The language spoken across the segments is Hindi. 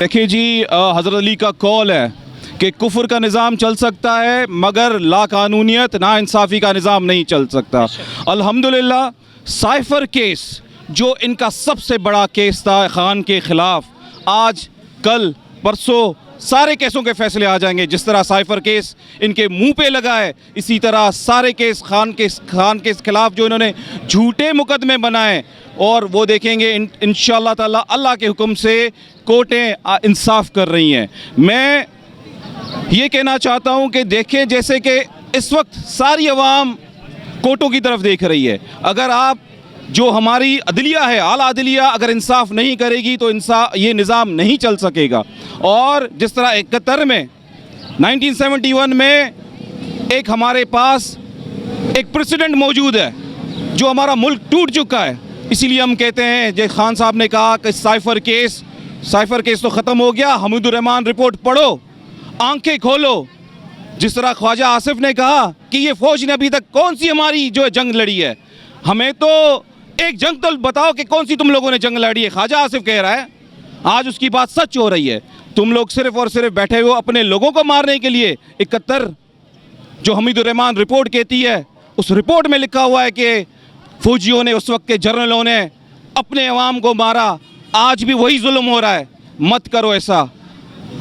देखिए जी, हज़रत अली का कौल है कि कुफ्र का निज़ाम चल सकता है मगर लाकानूनियत नाइंसाफ़ी का निज़ाम नहीं चल सकता। अल्हम्दुलिल्लाह साइफ़र केस जो इनका सबसे बड़ा केस था ख़ान के ख़िलाफ़, आज कल परसों सारे केसों के फ़ैसले आ जाएंगे। जिस तरह साइफ़र केस इनके मुंह पे लगा है, इसी तरह सारे केस ख़ान के ख़िलाफ़ जो इन्होंने झूठे मुकदमे बनाए, और वो देखेंगे इंशाअल्लाह ताला अल्लाह के हुक्म से कोर्टें इंसाफ़ कर रही हैं। मैं ये कहना चाहता हूँ कि देखें, जैसे कि इस वक्त सारी अवाम कोर्टों की तरफ देख रही है। अगर आप जो हमारी अदलिया है, आला अदलिया अगर इंसाफ नहीं करेगी तो ये निज़ाम नहीं चल सकेगा। और जिस तरह 71 में 1971 में एक हमारे पास एक प्रेसिडेंट मौजूद है जो हमारा मुल्क टूट चुका है, इसीलिए हम कहते हैं, जो खान साहब ने कहा कि साइफ़र केस तो ख़त्म हो गया, हमीदुर रहमान रिपोर्ट पढ़ो, आंखें खोलो। जिस तरह ख्वाजा आसिफ ने कहा कि ये फ़ौज ने अभी तक कौन सी हमारी जो जंग लड़ी है, हमें तो एक जंग तो बताओ कि कौन सी तुम लोगों ने जंग लड़ी है। ख्वाजा आसिफ कह रहा है, आज उसकी बात सच हो रही है। तुम लोग सिर्फ और सिर्फ बैठे हो अपने लोगों को मारने के लिए। 71 जो हमीदुर रहमान रिपोर्ट कहती है, उस रिपोर्ट में लिखा हुआ है कि फौजियों ने, उस वक्त के जनरलों ने अपने अवाम को मारा। आज भी वही जुल्म हो रहा है। मत करो ऐसा।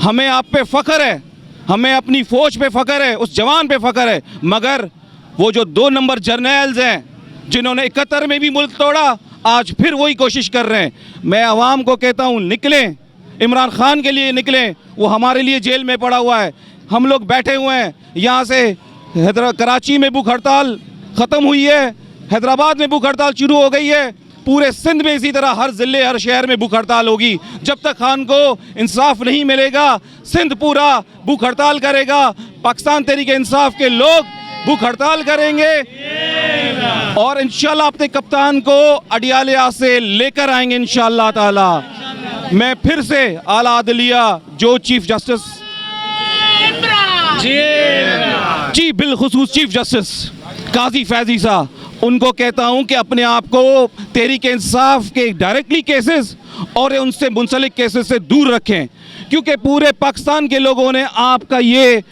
हमें आप पे फ़ख्र है, हमें अपनी फ़ौज पे फ़ख्र है, उस जवान पे फ़ख्र है, मगर वो जो 2 नंबर जर्नल्स हैं जिन्होंने 71 में भी मुल्क तोड़ा, आज फिर वही कोशिश कर रहे हैं। मैं अवाम को कहता हूँ, निकलें, इमरान खान के लिए निकलें, वो हमारे लिए जेल में पड़ा हुआ है। हम लोग बैठे हुए हैं, यहाँ से कराची में भूख हड़ताल ख़त्म हुई है, हैदराबाद में भूख हड़ताल शुरू हो गई है, पूरे सिंध में इसी तरह हर ज़िले हर शहर में भूख हड़ताल होगी। जब तक खान को इंसाफ नहीं मिलेगा, सिंध पूरा भूख हड़ताल करेगा, पाकिस्तान तहरीक इंसाफ के लोग भूख हड़ताल करेंगे और इंशाल्लाह अपने कप्तान को अडियाला से लेकर आएंगे इंशाल्लाह ताला। मैं फिर से आला अदलिया जो chief justice G बिलखुसूस chief justice काजी फैजी साहब, उनको कहता हूं कि अपने आप को तहरीक इंसाफ के डायरेक्टली केसेस और उनसे मुंसलिक केसेस से दूर रखें, क्योंकि पूरे पाकिस्तान के लोगों ने आपका ये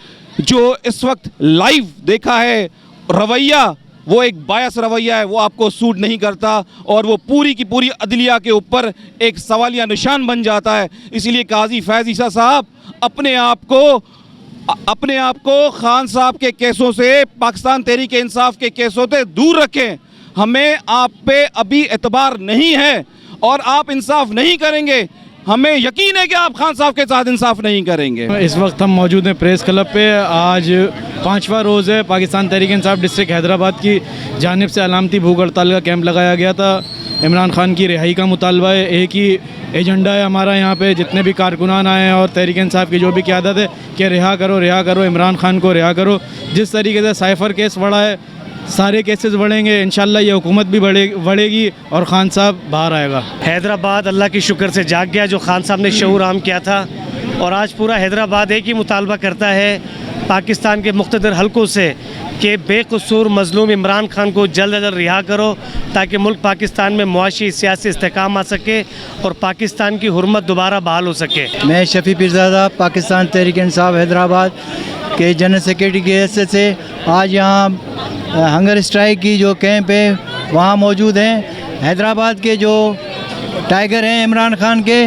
जो इस वक्त लाइव देखा है रवैया, वो एक बायस रवैया है, वो आपको सूट नहीं करता और वो पूरी की पूरी अदलिया के ऊपर एक सवालिया निशान बन जाता है। इसलिए काजी फैज़ ईसा साहब अपने आप को खान साहब के केसों से, पाकिस्तान तहरीक इंसाफ के केसों से दूर रखें। हमें आप पे अभी एतबार नहीं है और आप इंसाफ नहीं करेंगे। हमें यकीन है कि आप खान साहब के साथ इंसाफ नहीं करेंगे। इस वक्त हम मौजूद हैं प्रेस क्लब पे। आज 5वां रोज़ है। पाकिस्तान तहरीक इंसाफ डिस्ट्रिक्ट हैदराबाद की जानिब से अलामती भूख हड़ताल का कैंप लगाया गया था। इमरान खान की रिहाई का मुतालबा है। एक ही एजेंडा है हमारा यहाँ पे, जितने भी कारकुनान आए हैं और तहरीक इंसाफ की जो भी क़यादत है कि रिहा करो, इमरान खान को रिहा करो। जिस तरीके से साइफ़र केस बढ़ा है, सारे केसेस बढ़ेंगे, इंशाल्लाह ये हुकूमत भी बढ़ेगी और खान साहब बाहर आएगा। हैदराबाद अल्लाह की शुक्र से जाग गया, जो खान साहब ने शऊर आम किया था, और आज पूरा हैदराबाद एक ही मुतालबा करता है पाकिस्तान के मुख्तलिफ हलकों से कि बेकसूर मज़लूम इमरान खान को जल्द अज जल्द रिहा करो, ताकि मुल्क पाकिस्तान में मुआशी सियासी इस्तेकाम आ सके और पाकिस्तान की हुर्मत दोबारा बहाल हो सके। मैं शफ़ी पीरज़ादा पाकिस्तान तहरीक इंसाफ हैदराबाद के जनरल सेक्रेटरी की हैसियत से आज यहाँ हंगर स्ट्राइक की जो कैंप है वहाँ मौजूद हैं। हैदराबाद के जो टाइगर हैं इमरान खान के,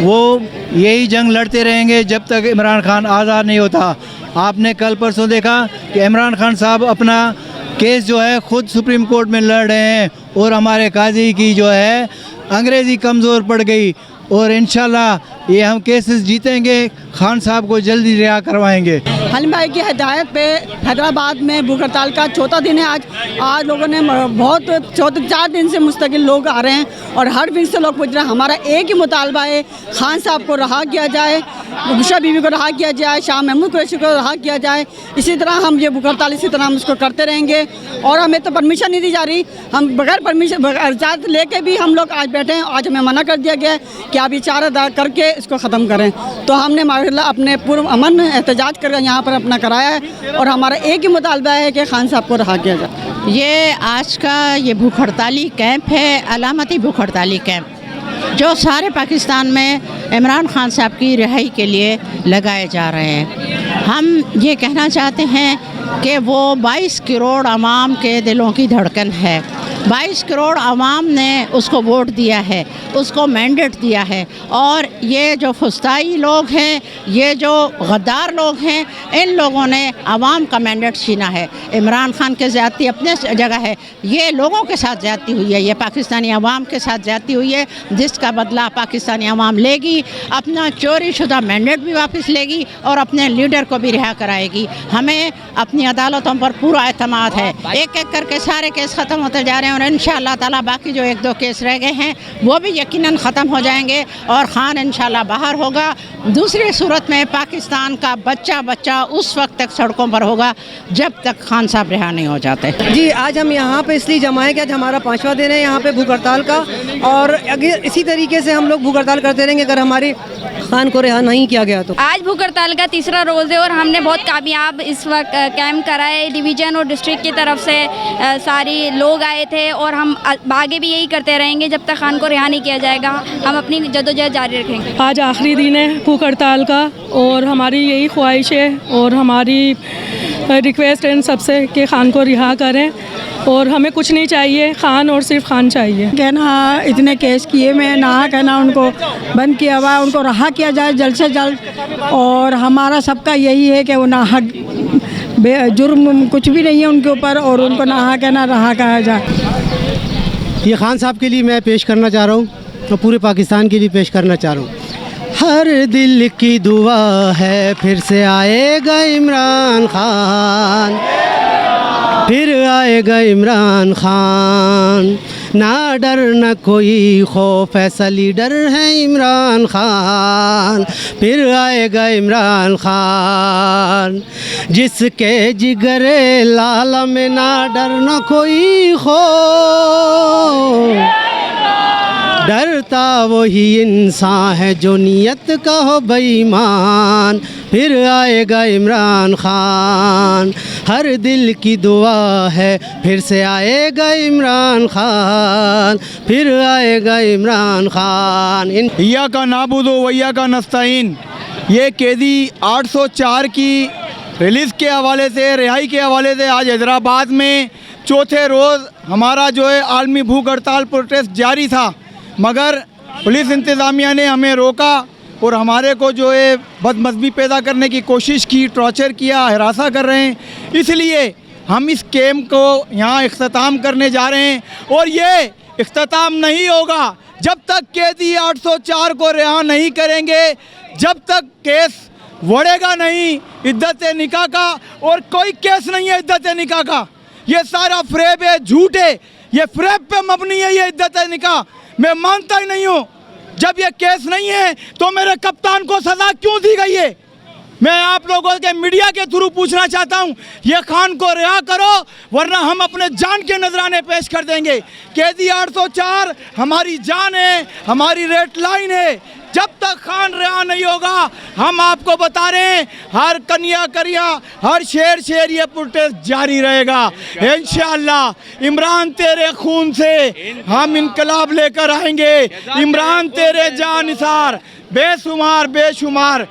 वो यही जंग लड़ते रहेंगे जब तक इमरान खान आज़ाद नहीं होता। आपने कल परसों देखा कि इमरान खान साहब अपना केस जो है ख़ुद सुप्रीम कोर्ट में लड़ रहे हैं और हमारे काजी की जो है अंग्रेज़ी कमज़ोर पड़ गई, और इंशाल्लाह ये हम केसेस जीतेंगे, खान साहब को जल्दी रिहा करवाएंगे। हलीम भाई की हिदायत पे हैदराबाद में भूख हड़ताल का 4था दिन है आज लोगों ने बहुत 4 दिन से मुस्तकिल लोग आ रहे हैं और हर विंग से लोग पूछ रहे हैं। हमारा एक ही मुतालबा है, खान साहब को रहा किया जाए, बुशरा बीवी को रहा किया जाए, शाह महमूद कुरैशी को रहा किया जाए। इसी तरह हम ये भूख हड़ताल इसी तरह हम उसको करते रहेंगे और हमें तो परमिशन नहीं दी जा रही। हम बगैर परमिशन, बगैर इजाज़त लेके भी हम लोग आज बैठे हैं। आज हमें मना कर दिया गया है कि आप ये चारा अदा करके इसको ख़त्म करें। तो हमने माशाल्लाह अपने पूर्व अमन एहतजाज कर यहाँ पर अपना कराया है और हमारा एक ही मुतालबा है कि खान साहब को रहा किया जाए। ये आज का ये भूख हड़ताली कैंप है, अलामती भूख हड़ताली कैंप। जो सारे पाकिस्तान में इमरान खान साहब की रिहाई के लिए लगाए जा रहे हैं। हम ये कहना चाहते हैं कि वो 22 करोड़ आवाम के दिलों की धड़कन है। 22 करोड़ आवाम ने उसको वोट दिया है, उसको मैंडेट दिया है, और ये जो फुस्ताई लोग हैं, ये जो गद्दार लोग हैं, इन लोगों ने आवाम का मैंडेट छीना है। इमरान खान के ज़्यादती अपने जगह है, ये लोगों के साथ ज़्यादती हुई है, ये पाकिस्तानी आवाम के साथ ज़्यादती हुई है, जिसका बदला पाकिस्तानी आवाम लेगी। अपना चोरी शुदा मैंडेट भी वापस लेगी और अपने लीडर को भी रिहा कराएगी। हमें अपनी अदालतों पर पूरा एतमाद है। एक एक करके सारे केस ख़त्म होते जा रहे हैं और इंशाअल्लाह ताला बाकी जो 1-2 केस रह गए हैं वो भी यकीनन ख़त्म हो जाएंगे और ख़ान इंशाअल्लाह बाहर होगा। दूसरी सूरत में पाकिस्तान का बच्चा उस वक्त तक सड़कों पर होगा जब तक खान साहब रिहा नहीं हो जाते। जी, आज हम यहाँ पे इसलिए जमा है कि आज हमारा 5वां दिन है यहाँ पे भूख हड़ताल का, और अगर इसी तरीके से हम लोग भूख हड़ताल करते रहेंगे अगर हमारे खान को रिहा नहीं किया गया तो। आज भूख हड़ताल का तीसरा रोज़ है और हमने बहुत कामयाब इस वक्त कैंप करा है। डिवीज़न और डिस्ट्रिक्ट की तरफ से सारी लोग आए थे और हम आगे भी यही करते रहेंगे जब तक खान को रिहा नहीं किया जाएगा। हम अपनी जद्दोजहद जारी रखेंगे। आज आखिरी दिन है भूख हड़ताल का और हमारी यही ख्वाहिश है और हमारी रिक्वेस्ट है इन सबसे कि खान को रिहा करें और हमें कुछ नहीं चाहिए, खान और सिर्फ खान चाहिए। कहना इतने केस किए में ना कहना उनको बंद किया हुआ है, उनको रहा किया जाए जल्द से जल्द। और हमारा सबका यही है कि वो नाहक जुर्म कुछ भी नहीं है उनके ऊपर और उनको नाहक कहना रहा कहा जाए। ये खान साहब के लिए मैं पेश करना चाह रहा हूँ और पूरे पाकिस्तान के लिए पेश करना चाह रहा हूँ। हर दिल की दुआ है फिर से आएगा इमरान खान, फिर आएगा इमरान खान, ना डर न कोई खौफ, ऐसा लीडर है इमरान खान, फिर आएगा इमरान खान, जिसके जिगरे लाला में ना डर न कोई खौफ, डरता वही इंसान है जो नियत का हो बेईमान, फिर आएगा इमरान खान। हर दिल की दुआ है फिर से आएगा इमरान खान, फिर आएगा इमरान खान। या का नाबुदो वैया का नस्ताइन, ये कैदी 804 की रिलीज़ के हवाले से, रिहाई के हवाले से आज हैदराबाद में चौथे रोज़ हमारा जो है आलमी भूख हड़ताल प्रोटेस्ट जारी था, मगर पुलिस इंतज़ामिया ने हमें रोका और हमारे को जो है बदमज़गी पैदा करने की कोशिश की, टॉर्चर किया, हिरासा कर रहे हैं। इसलिए हम इस कैंप को यहाँ इख्तिताम करने जा रहे हैं और ये इख्तिताम नहीं होगा जब तक कैदी 804 को रिहा नहीं करेंगे, जब तक केस बढ़ेगा नहीं इद्दत निकाह का। और कोई केस नहीं है इद्दत निकाह का, ये सारा फ्रेब है, झूठ है, ये फ्रेब पे मबनी है ये इद्दत निकाह। मैं मानता ही नहीं हूँ, जब ये केस नहीं है तो मेरे कप्तान को सज़ा क्यों दी गई है? मैं आप लोगों के मीडिया के थ्रू पूछना चाहता हूँ, ये खान को रिहा करो वरना हम अपने जान के नजराने पेश कर देंगे। कैदी 804 हमारी जान है, हमारी रेड लाइन है। जब तक खान रिहा नहीं होगा हम आपको बता रहे हैं हर कन्या करिया, हर शेर शेर ये प्रोटेस्ट जारी रहेगा। इंशाअल्लाह इमरान तेरे खून से हम इनकलाब लेकर आएंगे। इमरान तेरे जानिसार बेशुमार